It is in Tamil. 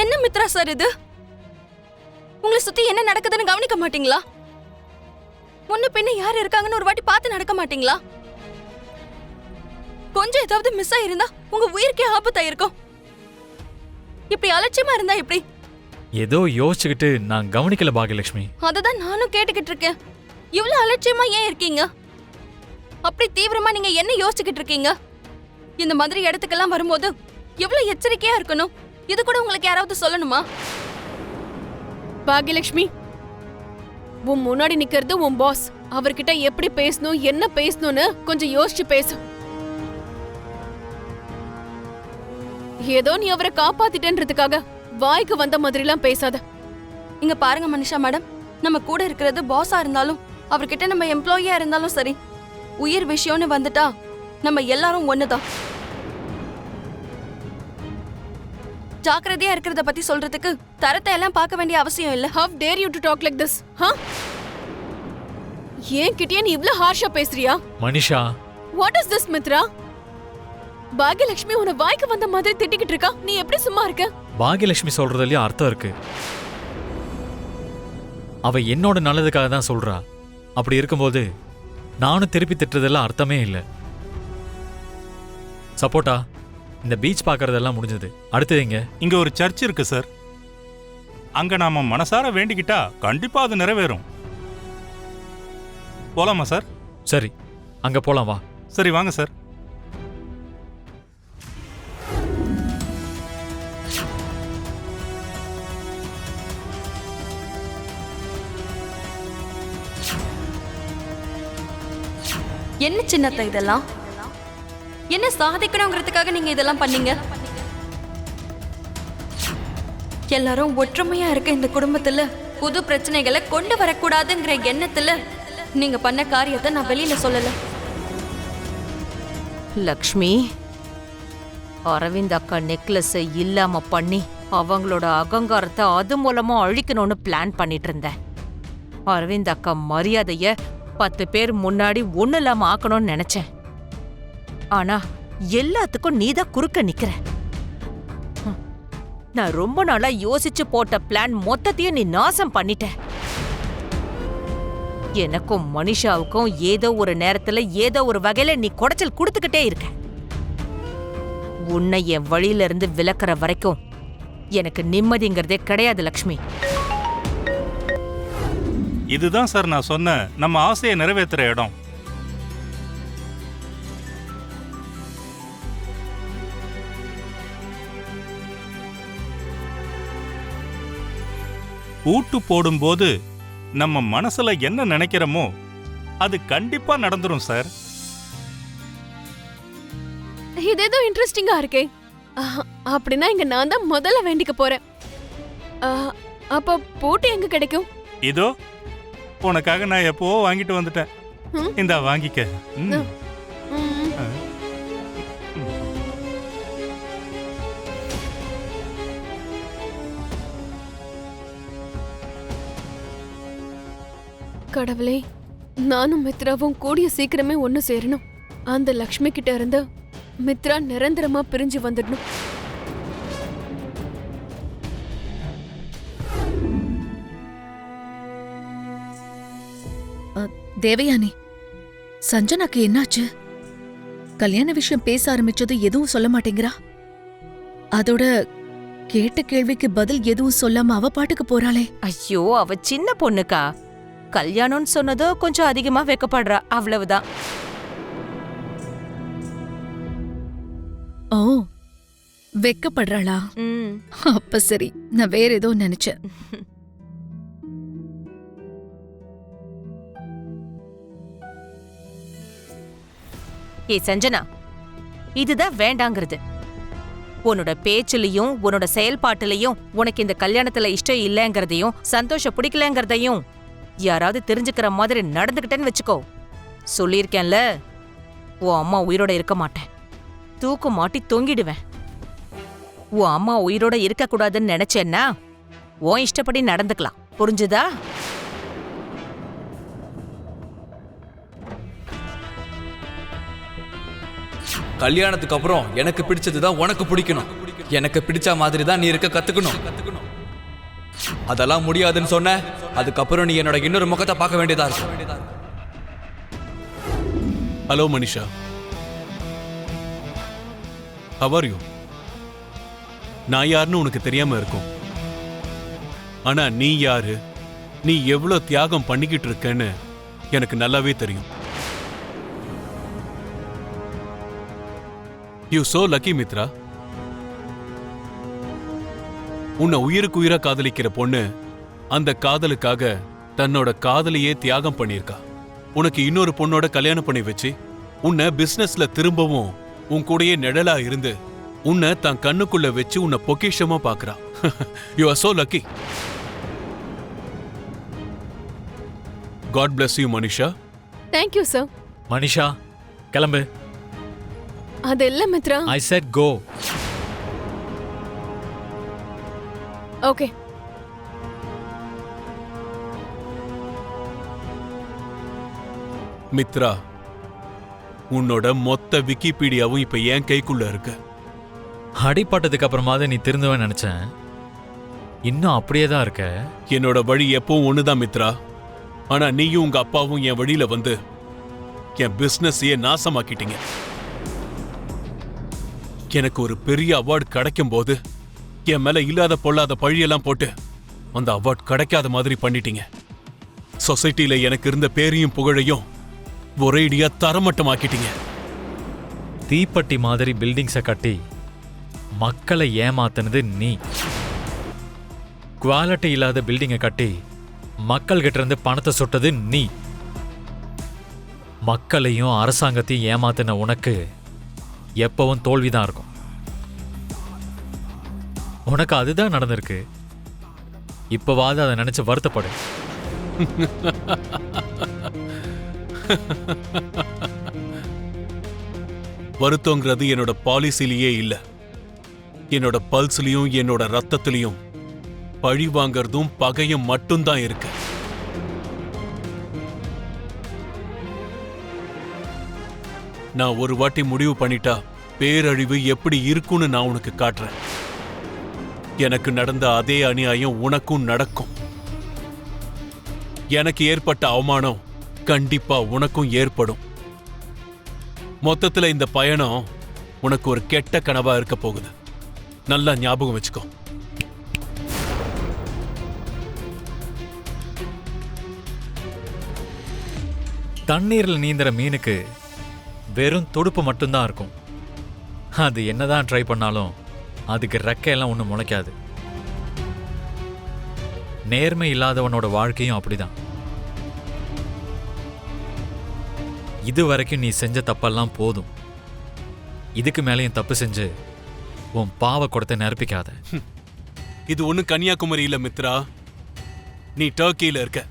என்ன மித்ரா சார் இது? உங்களை சுத்தி என்ன நடக்குதுன்னு கவனிக்க மாட்டீங்களா? முன்ன பின்ன யார் இருக்காங்கன்னு ஒரு வாட்டி பார்த்து நடக்க மாட்டீங்களா? கொஞ்சம் ஏதாவது மிஸ் ஆயிருந்தா உங்க உயிருக்கே ஆபத்தாயிருக்கும். இப்படி அலட்சியமா இருந்தா எப்படி? ஏதோ யோசிச்சுக்கிட்டு நான் கவனிக்கல பாகியலட்சுமி. அததான் நானும் கேட்டுக்கிட்டு இருக்கேன். இவ்வளவு அலட்சியமா ஏன் இருக்கீங்க? அப்படி தீவிரமா நீங்க என்ன யோசிச்சுக்கிட்டு இருக்கீங்க? இந்த மாதிரி இடத்துக்கெல்லாம் வரும்போது எவ்வளவு எச்சரிக்கையா இருக்கணும், இது கூட உங்களுக்கு யாராவது சொல்லணுமா? பாகியலட்சுமி, உன் முன்னாடி நிக்கிறது உன் பாஸ். அவர்கிட்ட எப்படி பேசணும், என்ன பேசணும்னு கொஞ்சம் யோசிச்சு பேசு. ஏதோ நீ அவரை காப்பாத்திட்டேன்றதுக்காக வாய்க்கு வந்த மாதிரிலாம் பேசாத. இங்க பாருங்க மனிஷா மேடம், நம்ம கூட இருக்கிறது பாஸா இருந்தாலும் அவர்கிட்ட நம்ம எம்ப்ளாயியா இருந்தாலும் சரி, உயிர் விஷயம்னு வந்துட்டா நம்ம எல்லாரும் ஒண்ணுதான். ஜாக்கிரதையா இருக்கிறத பத்தி சொல்றதுக்கு தரத்தை எல்லாம் பார்க்க வேண்டிய அவசியம் இல்ல. How dare you to talk like this? ஏன் கிட்டே நீ இவ்ளோ ஹார்ஷா பேசுறியா? Manisha, What is this Mitra? Bhagyalakshmi உன வாய்க்கு வந்த மாதிரி திட்டிக்கிட்டு இருக்கா, நீ எப்படி சும்மா இருக்க? பாகியலட்சுமி சொல்றதுலயும் அர்த்தம் இருக்கு. அவ என்னோட நல்லதுக்காக தான் சொல்றா. அப்படி இருக்கும்போது நானும் திருப்பி திட்டுறதெல்லாம் அர்த்தமே இல்லை. சப்போட்டா, இந்த பீச் பார்க்கறதெல்லாம் முடிஞ்சது. அடுத்தது இங்க ஒரு சர்ச் இருக்கு சார். அங்க நாம மனசார வேண்டிக்கிட்டா கண்டிப்பா அது நிறைவேறும். போலாமா சார்? சரி, அங்க போலாம் வா. சரி வாங்க சார். என்ன சின்னத்தை இதெல்லாம்? என்ன சாதிக்கணுங்கிறதுக்காக நீங்க இதெல்லாம் பண்ணீங்க? எல்லாரும் ஒற்றுமையா இருக்க இந்த குடும்பத்துல புது பிரச்சனைகளை கொண்டு வரக்கூடாதுங்கிற எண்ணத்துல நீங்க பண்ண காரியத்தை நான் வெளியில சொல்லல. லக்ஷ்மி, அரவிந்த் அக்கா நெக்லஸை இல்லாம பண்ணி அவங்களோட அகங்காரத்தை அது மூலமா அழிக்கணும்னு பிளான் பண்ணிட்டு இருந்தேன். அரவிந்த் அக்கா மரியாதைய 10 பேர் முன்னாடி ஒண்ணு இல்லாம ஆக்கணும்னு நினைச்சேன். ஆனா எல்லாத்துக்கும் நீதான் குறுக்க நிக்கிற. நான் ரொம்ப நாளா யோசிச்சு போட்ட பிளான் மொத்தத்தையும் நீ நாசம் பண்ணிட்ட. எனக்கும் மனிஷாவுக்கும் ஏதோ ஒரு நேரத்துல ஏதோ ஒரு வகையில நீ குடைச்சல் கொடுத்துக்கிட்டே இருக்க. உன்னை என் வழியில இருந்து விலக்குற வரைக்கும் எனக்கு நிம்மதிங்கிறதே கிடையாது லக்ஷ்மி. இதுதான் சார் நான் சொன்ன நம்ம ஆசையை நிறைவேற்றுற இடம். பூட்டு போடும்போது நம்ம மனசுல என்ன நினைக்கிறோமோ அது கண்டிப்பா நடந்துரும் சார். இது ஏதோ இன்ட்ரெஸ்டிங்கா இருக்கே. அப்படின்னா இங்க நான் தான் முதல்ல வேண்டிக்க போறேன். அப்ப பூட்டு எங்க கிடைக்கும்? இதோ உனக்காக நான் எப்போ வாங்கிட்டு வந்துட்டேன். இந்த வாங்கிக்க. கடவுளே, நானும் மித்ராவும் கூடிய சீக்கிரமே ஒண்ணு சேரணும். அந்த லக்ஷ்மி கிட்ட இருந்து மித்ரா நிரந்தரமா பிரிஞ்சு வந்துடணும். தேவயானி, சஞ்சனாக்கு என்னாச்சு? கல்யாண விஷயம் பேச ஆரம்பிச்சது எதுவும் சொல்ல மாட்டேங்கிறா. அதோட கேட்ட கேள்விக்கு பதில் எதுவும் சொல்லாம அவ பாட்டுக்கு போறாளே. ஐயோ, அவ சின்ன பொண்ணுக்கா. கல்யாணம்னு சொன்னதோ கொஞ்சம் அதிகமா வெக்கப்படுறா, அவ்வளவுதான். ஓ, வெக்கப்படுறாளா? அப்ப சரி, நான் வேற ஏதோ நினைச்சேன். ஏ சஞ்சனா, இதுதான் வேண்டாங்கிறது. உன்னோட பேச்சுலயும் உன்னோட செயல்பாட்டுலயும் உனக்கு இந்த கல்யாணத்துல இஷ்டம் இல்லைங்கிறதையும் சந்தோஷம் பிடிக்கலங்கிறதையும் யாராவது தெரிஞ்சுக்கிற மாதிரி நடந்துக்கிட்டேன்னு வச்சுக்கோ, சொல்லியிருக்கேன்ல, உன் அம்மா உயிரோட இருக்க மாட்டேன். தூக்கு மாட்டி தொங்கிடுவேன். உன் அம்மா உயிரோட இருக்கக்கூடாதுன்னு நினைச்சேன்னா உன் இஷ்டப்படி நடந்துக்கலாம், புரிஞ்சுதா? கல்யாணத்துக்கு அப்புறம் எனக்கு பிடிச்சதுதான் உனக்கு பிடிக்கணும். எனக்கு பிடிச்ச மாதிரி தான் நீ இருக்க கத்துக்கணும். அதெல்லாம் முடியாதுன்னு சொன்ன அதுக்கப்புறம் நீ என்னோட இன்னொரு முகத்தை பார்க்க வேண்டியதா இருக்கும். Hello Manisha, how are you? நான் யாருன்னு உனக்கு தெரியாம இருக்கும். ஆனா நீ யாரு, நீ எவ்வளவு தியாகம் பண்ணிக்கிட்டு இருக்கன்னு எனக்கு நல்லாவே தெரியும். You so lucky Mitra. உன்னை உயிருக்கு உயிரா காதலிக்கிற பொண்ணு அந்த காதலுக்காக தன்னோட காதலையே தியாகம் பண்ணியிருக்கா. உனக்கு இன்னொரு பொண்ணோட கல்யாணம் பண்ணி வச்சு உன்னை பிசினஸ்ல திரும்பவும் உன் கூடயே நிழலா இருந்து உன்னை தான் கண்ணுக்குள்ள வச்சு உன்னை பொக்கிஷமா பாக்குறா. You are so lucky. God bless you, Manisha. Thank you sir. Manisha கிளம்பு. அது இல்ல Mitra. I said go. Okay. Mitra, உன்னோட மொத்த விக்கிபீடியாவும் இப்ப என் கைக்குள்ள இருக்கு. அடிப்பட்டதுக்கு அப்புறமாவது நீ திருந்துவேன்னு நினைச்சேன். இன்னும் அப்படியே தான் இருக்க. என்னோட வழி எப்பவும் ஒண்ணுதான் மித்ரா. ஆனா நீயும் உங்க அப்பாவும் என் வழியில வந்து என் பிசினஸையே நாசமாக்கிட்டீங்க. எனக்கு ஒரு பெரிய அவார்டு கிடைக்கும் போது என் மேல இல்லாத பொல்லாத பழியெல்லாம் போட்டு அந்த அவார்டு கிடைக்காத மாதிரி பண்ணிட்டீங்க. சொசைட்டில எனக்கு இருந்த பேரையும் புகழையும் ஒரேடியா தரமட்டமாக்கிட்டீங்க. தீப்பெட்டி மாதிரி பில்டிங்ஸை கட்டி மக்களை ஏமாத்துனது நீ. குவாலிட்டி இல்லாத பில்டிங்கை கட்டி மக்கள் கிட்ட இருந்து பணத்தை சுட்டது நீ. மக்களையும் அரசாங்கத்தையும் ஏமாத்தின உனக்கு எப்பவும் தோல்விதான் இருக்கும். உனக்கு அதுதான் நடந்திருக்கு. இப்பவாது அதை நினைச்சு வருத்தப்படு. வருத்தங்கிறது என்னோட பாலிசிலேயே இல்ல. என்னோட பல்ஸ்லயும் என்னோட ரத்தத்திலையும் பழி வாங்கறதும் பகையும் மட்டும்தான் இருக்கு. நான் ஒரு வாட்டி முடிவு பண்ணிட்டா பேரழிவு எப்படி இருக்கும்னு நான் உனக்கு காட்டுறேன். எனக்கு நடந்த அதே அநியாயம் உனக்கும் நடக்கும். எனக்கு ஏற்பட்ட அவமானம் கண்டிப்பா உனக்கும் ஏற்படும். மொத்தத்துல இந்த பயணம் உனக்கு ஒரு கெட்ட கனவா இருக்க போகுது. நல்லா ஞாபகம் வச்சுக்கோ. தண்ணீரில் நீந்துற மீனுக்கு வெறும் துடுப்பு மட்டும்தான் இருக்கும். அது என்னதான் ட்ரை பண்ணாலும் அதுக்கு ரெக்கையெல்லாம் ஒன்றும் முளைக்காது. நேர்மை இல்லாதவனோட வாழ்க்கையும் அப்படிதான். இது வரைக்கும் நீ செஞ்ச தப்பெல்லாம் போதும். இதுக்கு மேலேயும் தப்பு செஞ்சு உன் பாவ குடத்தை நிரப்பிக்காத. இது ஒன்னும் கன்னியாகுமரி இல்ல மித்ரா, நீ டர்க்கியில இருக்க.